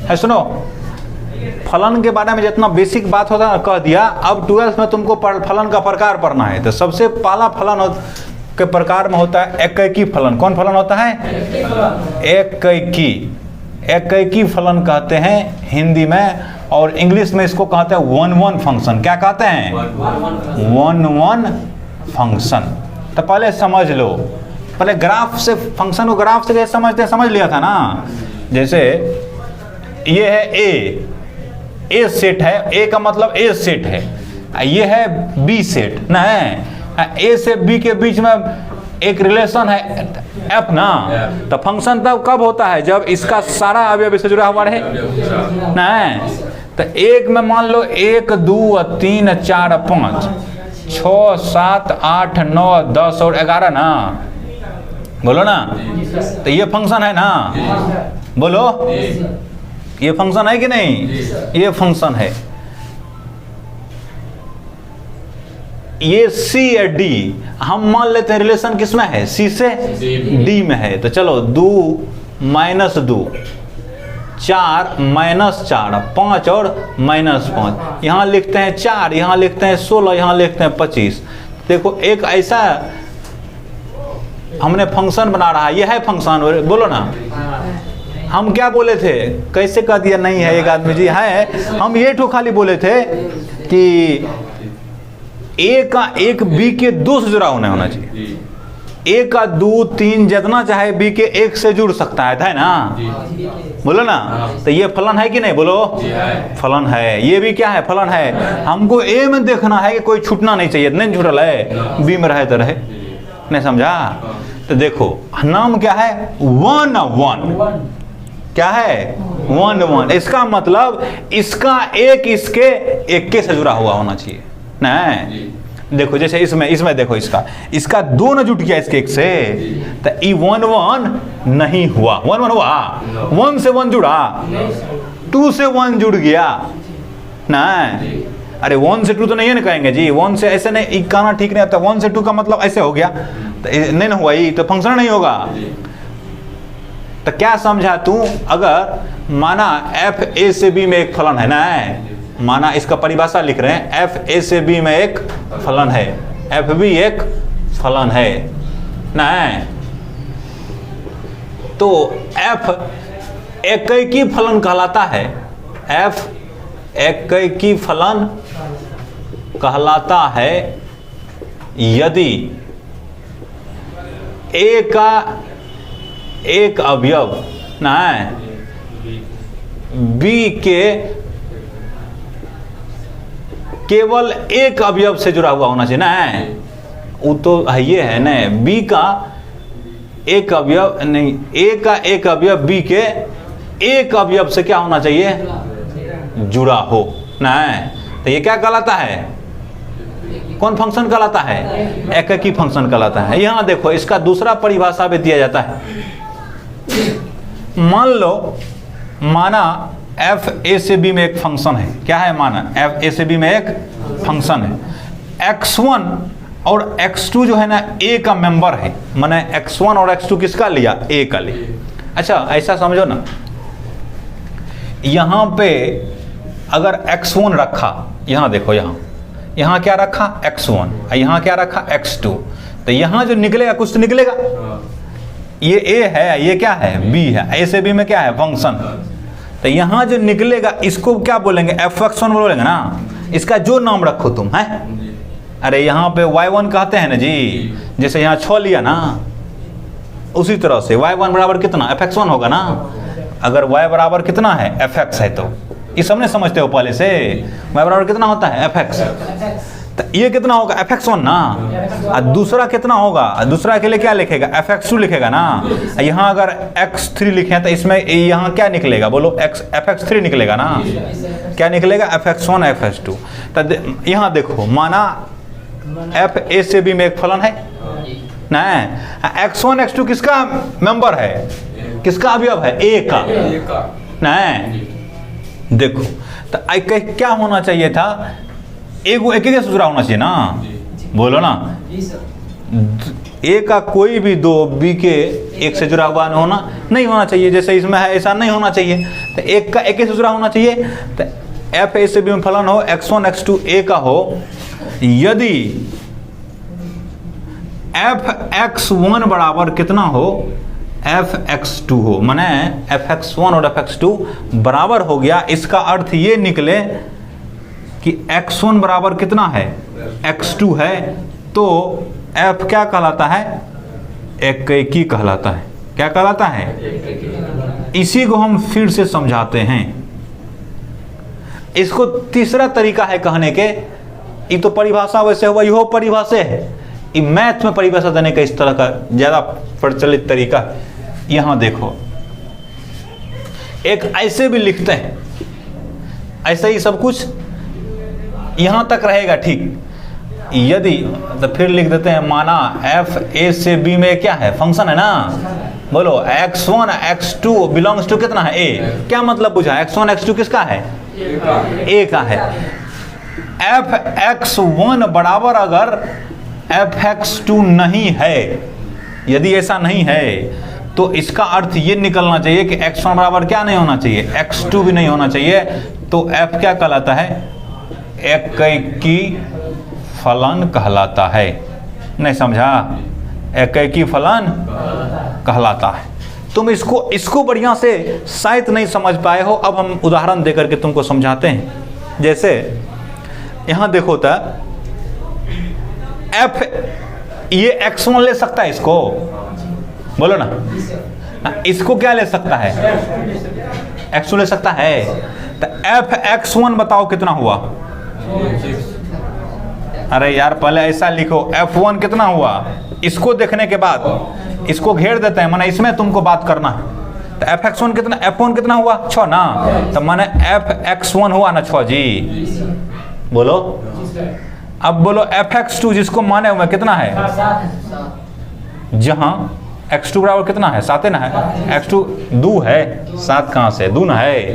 है। सुनो, फलन के बारे में जितना बेसिक बात होता है कह दिया। अब 12th में तुमको फलन का प्रकार पढ़ना है। तो सबसे पहला फलन के प्रकार में होता है एकैकी फलन। कौन फलन होता है? एकैकी। एकैकी फलन कहते हैं हिंदी में, और इंग्लिश में इसको कहते हैं वन वन फंक्शन। क्या कहते हैं? One one function. तो पहले समझ लो, पहले ग्राफ से, फंक्शन को ग्राफ से कैसे समझते हैं समझ लिया था ना। जैसे ये है ए सेट है, ए का मतलब ए सेट है, ये है बी सेट ना है। ए से बी के बीच में एक रिलेशन है एफ ना। तो फंक्शन तब कब होता है? जब इसका सारा अवयव इससे जुड़ा हुआ रहे ना। तो एक में मान लो 1 2 3 4 5 6 7 8 9 10 और 11 ना, बोलो ना। तो ये फंक्शन है ना, बोलो, ये फंक्शन है कि नहीं? ये फंक्शन है। ये सी या डी, हम मान लेते हैं रिलेशन किसमें है? सी से डी में है। तो चलो 2 - 2 4 - 4 5 और -5, यहाँ लिखते हैं 4, यहाँ लिखते हैं 16, यहाँ लिखते हैं 25। देखो एक ऐसा हमने फंक्शन बना रहा है, ये है फंक्शन, बोलो ना। हम क्या बोले थे? कैसे कह दिया नहीं है एक आदमी जी? है, हम ये ठो खाली बोले थे कि ए का एक बी के 2 से जुड़ा होना चाहिए। ए का 2 3 जितना चाहे बी के 1 से जुड़ सकता है ना, बोलो ना। तो ये फलन है कि नहीं? बोलो, फलन है। ये भी क्या है? फलन है। हमको ए में देखना है कि कोई छूटना नहीं चाहिए, नहीं छूटल है, बी में रहे तो रहे, नहीं समझा? तो देखो नाम क्या है? 1 1। क्या है? 1 1। इसका मतलब इसका एक इसके एक के से जुड़ा हुआ होना चाहिए ना। देखो जैसे इसमें देखो, इसका 2 न जुट गया इसके एक से, तो ई 1 1 नहीं हुआ। 1 1 हुआ, 1 से 1 जुड़ा, 2 से 1 जुड़ गया ना। अरे 1 से 2 तो नहीं है ना कहेंगे जी, 1 से ऐसे नहीं, कहना ठीक नहीं आता। 1 से 2 का मतलब ऐसे हो गया, तो नहीं ना हुआ, ये तो फंक्शन नहीं होगा। तो क्या समझा तू? अगर माना एफ ए से बी में एक फलन है ना, माना इसका परिभाषा लिख रहे हैं, एफ ए से बी में एक फलन है, एफ बी एक फलन है ना। तो एफ एकैकी फलन कहलाता है। एफ एकैकी फलन कहलाता है यदि ए का एक अवयव ना बी के केवल एक अवयव से जुड़ा हुआ होना चाहिए ना। वो तो ये है ना, बी का एक अवयव नहीं, ए का एक अवयव बी के एक अवयव से क्या होना चाहिए? जुड़ा हो ना। तो ये क्या कहलाता है? कौन फंक्शन कहलाता है? एकैकी फंक्शन कहलाता है। यहाँ देखो इसका दूसरा परिभाषा भी दिया जाता है। मान लो, माना एफ ए से बी में एक फंक्शन है। क्या है? माना एफ ए से बी में एक फंक्शन है। x1 और x2 जो है ना ए का मेंबर है। माने x1 और x2 किसका लिया? ए का लिया। अच्छा ऐसा समझो ना, यहाँ पे अगर x1 रखा, यहाँ देखो, यहाँ क्या रखा? x1, यहाँ क्या रखा? x2। तो यहाँ जो निकलेगा कुछ तो निकलेगा। ये a है, ये क्या है? b है। a से b में क्या है? फंक्शन। तो यहाँ जो निकलेगा इसको क्या बोलेंगे? f(x1) बोलेंगे ना। इसका जो नाम रखो तुम, है। अरे यहाँ पे y1 कहते हैं ना जी, जैसे यहाँ 6 लिया ना, उसी तरह से y1 बराबर कितना? f(x1) होगा ना। अगर y बराबर कितना है? fx है। तो ये सबने समझते हो पहले से, y बराबर कितना होता है? fx। तो ये कितना होगा? fx1 ना। और दूसरा कितना होगा? दूसरा के लिए क्या लिखेगा? fx2 लिखेगा ना। यहाँ अगर x3 लिखे तो इसमें यहाँ क्या निकलेगा? बोलो, fx3 निकलेगा ना। क्या निकलेगा? fx1 fx2। तो यहाँ देखो, माना एफ ए से बी में एक फलन है ना। x1 x2 किसका मेंबर है? किसका अवयव है? ए का ना। देखो तो क्या होना चाहिए था? एक से जुड़ा होना चाहिए ना, बोलो ना। ए का कोई भी दो बी के एक से जुड़ा हुआ नहीं होना चाहिए, जैसे इसमें है ऐसा नहीं होना चाहिए। तो एक का एक से जुड़ा होना चाहिए। तो एफ ए से बी में फलन हो x1 x2 ए का हो, यदि एफ x1 बराबर कितना हो, एफ x2 हो, माने एफ x1 और एफ x2 बराबर हो गया। इसका अर्थ ये निकले कि x1 बराबर कितना है, x2 है, तो f क्या कहलाता है, एकेकी कहलाता है। क्या कहलाता है? इसी को हम फिर से समझाते हैं। इसको तीसरा तरीका है कहने के, ये तो परिभाषा वैसे हुआ, यहो परिभाषा है। ये मैथ में परिभाषा देने का इस तरह का ज्यादा प्रचलित तरीका। यहां देखो, एक ऐसे भी लिखते हैं, ऐसे ही सब कुछ यहां तक रहेगा, ठीक। यदि तो फिर लिख देते हैं, माना एफ ए से बी में क्या है, फंक्शन है ना, बोलो x1 x2 बिलोंग्स टू कितना है, ए। क्या मतलब बुझा, x1 x2 किसका है, ए का है। एफ x1 बराबर अगर एफ x2 नहीं है, यदि ऐसा नहीं है तो इसका अर्थ ये निकलना चाहिए कि x1 बराबर क्या नहीं होना चाहिए, x2 भी नहीं होना चाहिए। तो f क्या कहलाता है, एकेकी फलन कहलाता है। नहीं समझा, एकेकी फलन कहलाता है। तुम इसको बढ़िया से शायद नहीं समझ पाए हो, अब हम उदाहरण देकर के तुमको समझाते हैं। जैसे यहां देखो तो एफ, ये x1 ले सकता है, इसको बोलो ना, इसको क्या ले सकता है, x2 ले सकता है। तो एफ x1 बताओ कितना हुआ, अरे यार पहले ऐसा लिखो, f1 कितना हुआ, इसको देखने के बाद इसको घेर देते हैं, माने इसमें तुमको बात करना है। तो f1 कितना हुआ, 6 ना, तो माने f(x1) हुआ ना 6 जी, बोलो। अब बोलो f(x2) जिसको माने हुए कितना है, जहां x2 बराबर कितना है, 7 ना है, x2 2 है, 7 कहां से, 2 ना है।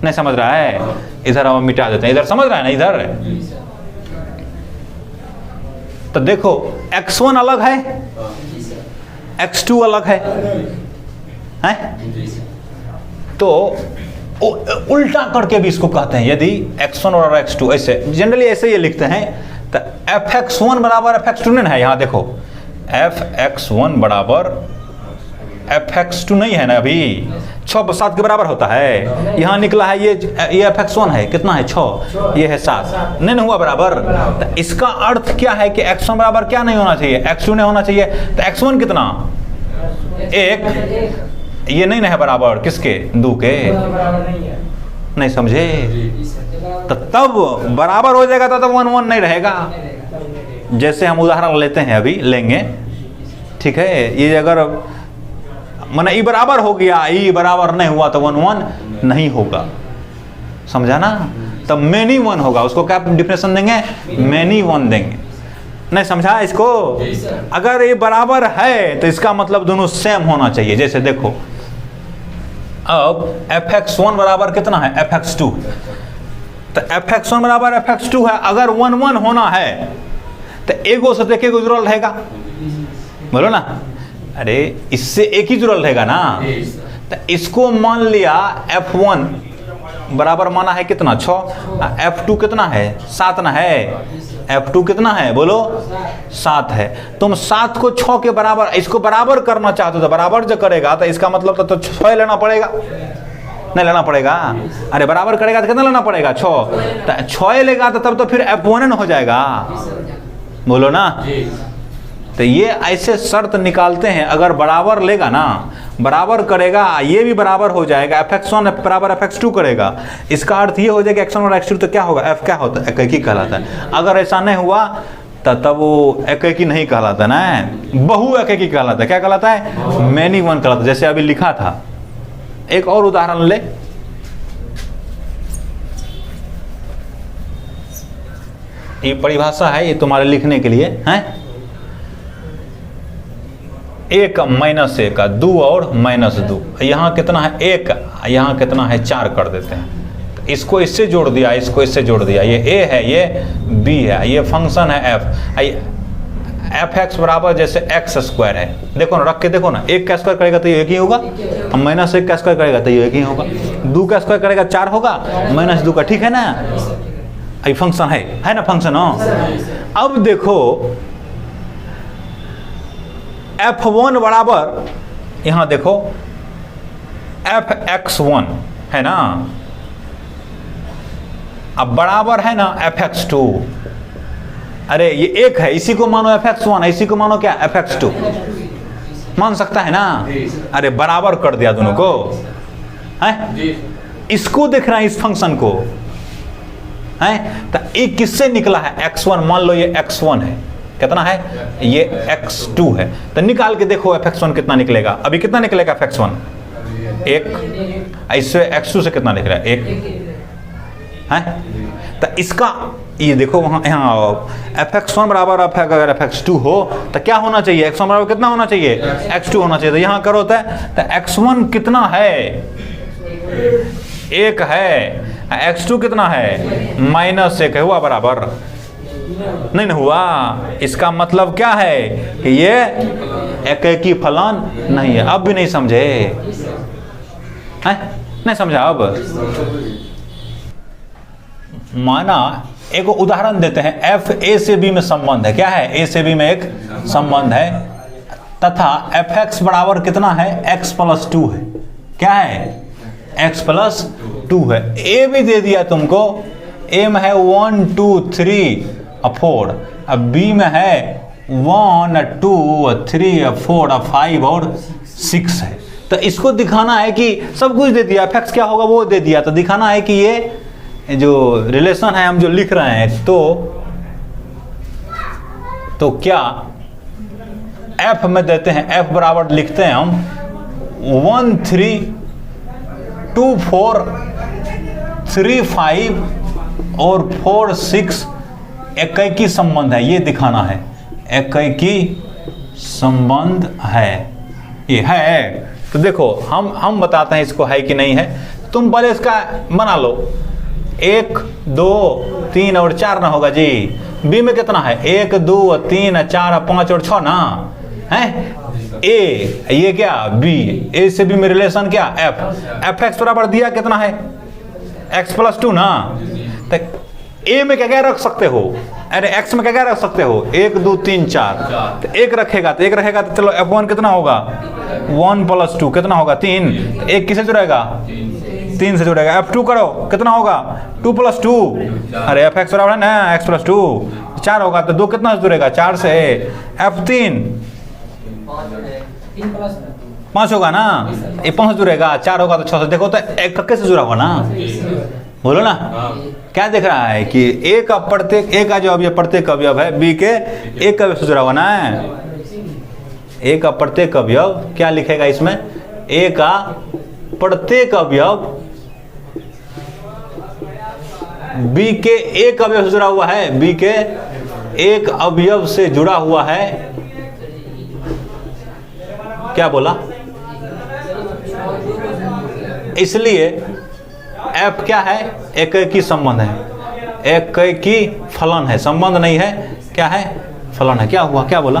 नहीं समझ रहा है, इधर हम मिटा देते हैं, इधर समझ रहा है ना, इधर। तो देखो x1 अलग है, x2 अलग है, तो उल्टा करके भी इसको कहते हैं। यदि x1 और x2 ऐसे जनरली ऐसे ये लिखते हैं, तो fx1 बराबर fx2 नहीं है। यहां देखो fx1 बराबर fx2 नहीं है ना, अभी 6 7 के बराबर होता है। यहाँ निकला है ये fx1 है, कितना है 6, ये है 7, नहीं हुआ बराबर। तो इसका अर्थ क्या है कि x1 बराबर क्या नहीं होना चाहिए, x2 नहीं होना चाहिए। तो x1 कितना, 1, ये नहीं है बराबर किसके, 2 के। नहीं समझे, तो तब बराबर हो जाएगा, तब 1 1 नहीं रहेगा। जैसे हम उदाहरण लेते हैं, अभी लेंगे, ठीक है। ये अगर माने ई बराबर हो गया, ई बराबर नहीं हुआ तो 1 1 नहीं होगा, समझा ना। तब मेनी 1 होगा, उसको क्या डिफिनेशन देंगे, मेनी 1 देंगे। नहीं समझा इसको। अगर ये बराबर है तो इसका मतलब दोनों सेम होना चाहिए। जैसे देखो, अब fx1 बराबर कितना है, fx2, तो fx1 बराबर fx2 है। अगर 1 1 होना है तो एगो से देखे को जुड़ल रहेगा, बोलो ना, अरे इससे एक ही जुड़ल रहेगा ना। तो इसको मान लिया f1 बराबर माना है कितना, 6, f2 कितना है, 7 ना है, f2 कितना है, बोलो 7 है। तुम 7 को 6 के बराबर, इसको बराबर करना चाहते हो तो बराबर जो करेगा तो इसका मतलब तो 6 लेना पड़ेगा, नहीं लेना पड़ेगा। अरे बराबर करेगा तो कितना लेना पड़ेगा, 6। तो 6 लेगा तो तब तो फिर f1 हो जाएगा, बोलो ना। तो ये ऐसे शर्त निकालते हैं, अगर बराबर लेगा ना, बराबर करेगा, ये भी बराबर हो जाएगा, fx1 बराबर fx2 करेगा, इसका अर्थ ये हो जाएगा x1 और x2 तो क्या होगा, f क्या होता है, एकेकी कहलाता है। अगर ऐसा नहीं हुआ तो तब वो एकेकी नहीं कहलाता ना, बहु एकेकी कहलाता है। क्या कहलाता है, मैनी 1 कहलाता है, जैसे अभी लिखा था। एक और उदाहरण ले, ये परिभाषा है, ये तुम्हारे लिखने के लिए है। 1 -1 2 और -2, यहाँ कितना है 1, यहाँ कितना है 4 कर देते हैं। तो इसको इससे जोड़ दिया, इसको इससे जोड़ दिया, ये a है, ये b है, ये फंक्शन है f। एफ एक्स बराबर जैसे एक्स स्क्वायर है, देखो ना, रख के देखो ना, एक का स्क्वायर करेगा तो ये एक ही होगा, अब माइनस एक का स्क्वायर करेगा तो ये एक ही होगा, 2 का स्क्वायर करेगा 4 होगा, माइनस 2 का, ठीक है ना, ये फंक्शन है ना फंक्शन हो। अब देखो f1 बराबर, यहां देखो fx1 है ना, अब बराबर है ना fx2, अरे ये एक है, इसी को मानो fx1, इसी को मानो क्या fx2, मान सकता है ना, अरे बराबर कर दिया दोनों को, है इसको देख रहा है इस फंक्शन को, है तो ये किससे निकला है x1, मान लो ये x1 है, कितना है ये x2 है, तो निकाल के देखो fx1 कितना निकलेगा, अभी कितना निकलेगा fx1 1, इससे x2 से कितना निकला 1 है, तो इसका ये देखो वहां यहाँ fx1 बराबर अगर fx2 हो तो क्या होना चाहिए, x1 बराबर कितना होना चाहिए x2 होना चाहिए, तो यहाँ करो तो x1 कितना है 1 है, x2 कितना है -1 है, हुआ बराबर नहीं ना हुआ, इसका मतलब क्या है कि ये एकेकी फलन नहीं है। अब भी नहीं समझे हैं? नहीं समझा अब, माना एक उदाहरण देते हैं, एफ ए से बी में संबंध है, क्या है ए से बी में एक संबंध है, तथा एफ एक्स बराबर कितना है x+2 है, क्या है x+2 है, ए भी दे दिया तुमको, ए में है 1 2 3 4, अब बी में है 1 2 3 4 5 और 6 है, तो इसको दिखाना है कि सब कुछ दे दिया, एफ क्या होगा वो दे दिया, तो दिखाना है कि ये जो रिलेशन है हम जो लिख रहे हैं तो क्या एफ में देते हैं, एफ बराबर लिखते हैं हम 1 3 2 4 3 5 और 4 6 एकेकी संबंध है, ये दिखाना है एकेकी संबंध है, ये है, तो देखो हम बताते हैं इसको है कि नहीं है, तुम पहले इसका बना लो, 1 2 3 और 4 ना होगा जी, बी में कितना है 1 2 3 4 5 और 6 ना है, ए ये क्या बी, ए से बी में रिलेशन क्या एफ एक्स बराबर दिया कितना है x+2 ना, तो ए में क्या क्या रख सकते हो, अरे एक्स में क्या क्या रख सकते हो 1 2 3 4, तो एक रखेगा तो चलो f1 कितना होगा 1+2 कितना होगा 3, तो एक किसे जुड़ेगा 3 से जुड़ेगा, f2 करो कितना होगा 2+2, अरे fx बराबर है ना x+2, 4 होगा तो 2 कितना से जुड़ेगा 4 से, f3 5 होगा ना, ये 5 जुड़ेगा, 4 होगा तो 6 से, देखो तो एक कैसे जुड़ा होगा ना, बोलो ना, क्या दिख रहा है कि ए का प्रत्येक, ए का जो अवयव प्रत्येक अवयव है बी के एक अवयव से जुड़ा हुआ ना है, ए का प्रत्येक अवयव क्या लिखेगा इसमें, ए का प्रत्येक अवयव बी के एक अवयव से जुड़ा हुआ है, बी के एक अवयव से जुड़ा हुआ है, क्या बोला, इसलिए एफ क्या है एकेकी संबंध है, एकेकी फलन है, संबंध नहीं है, क्या है फलन है, क्या हुआ, क्या बोला,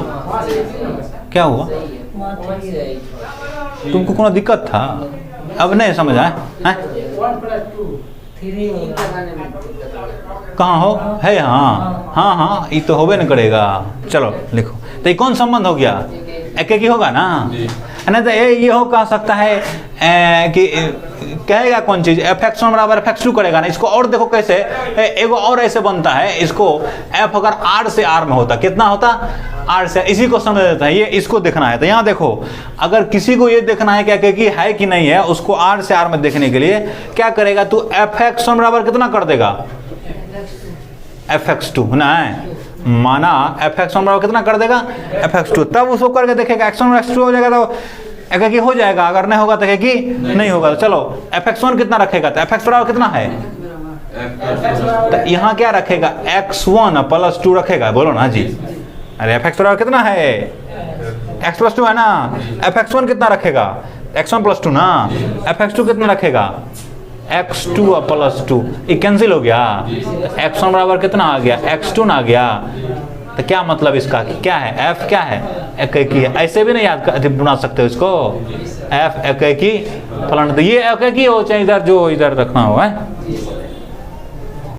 क्या हुआ, तुमको कोनो दिक्कत था, अब नहीं समझ आए हैं? कहाँ हो है, हाँ ये तो होबे न करेगा, चलो लिखो, तो ये कौन संबंध हो गया, एकेकी होगा ना, नहीं तो ये हो कह सकता है कि कहेगा कौन चीज fx1 बराबर fx2 करेगा ना, इसको और देखो कैसे, एगो और ऐसे बनता है, इसको f अगर r से r में होता कितना होता r से, इसी को समझ देता है, ये इसको देखना है, तो यहाँ देखो अगर किसी को ये देखना है कि है कि नहीं है, उसको r से r में देखने के लिए क्या करेगा, तू fx1 बराबर कितना कर देगा fx2 ना है, माना fx1 बराबर कितना कर देगा fx2, तब उसको करके देखेगा x1 और x2 हो जाएगा तो एकेकी हो जाएगा, अगर नहीं होगा तो एकेकी नहीं होगा, तो चलो fx1 कितना रखेगा, तो fx बराबर कितना है, तो यहाँ क्या रखेगा x1+2 रखेगा, बोलो ना जी, अरे fx बराबर कितना है x+2 है ना, fx1 कितना रखेगा x1+2 ना, fx2 कितना रखेगा x2+2, ये कैंसिल हो गया, x1 बराबर कितना आ गया x2 ना आ गया, तो क्या मतलब इसका, क्या है f क्या है, एकेकी है। ऐसे भी नहीं याद बना सकते इसको, f एकेकी फलाना, तो ये एकेकी हो चाहे इधर जो इधर रखना हो है।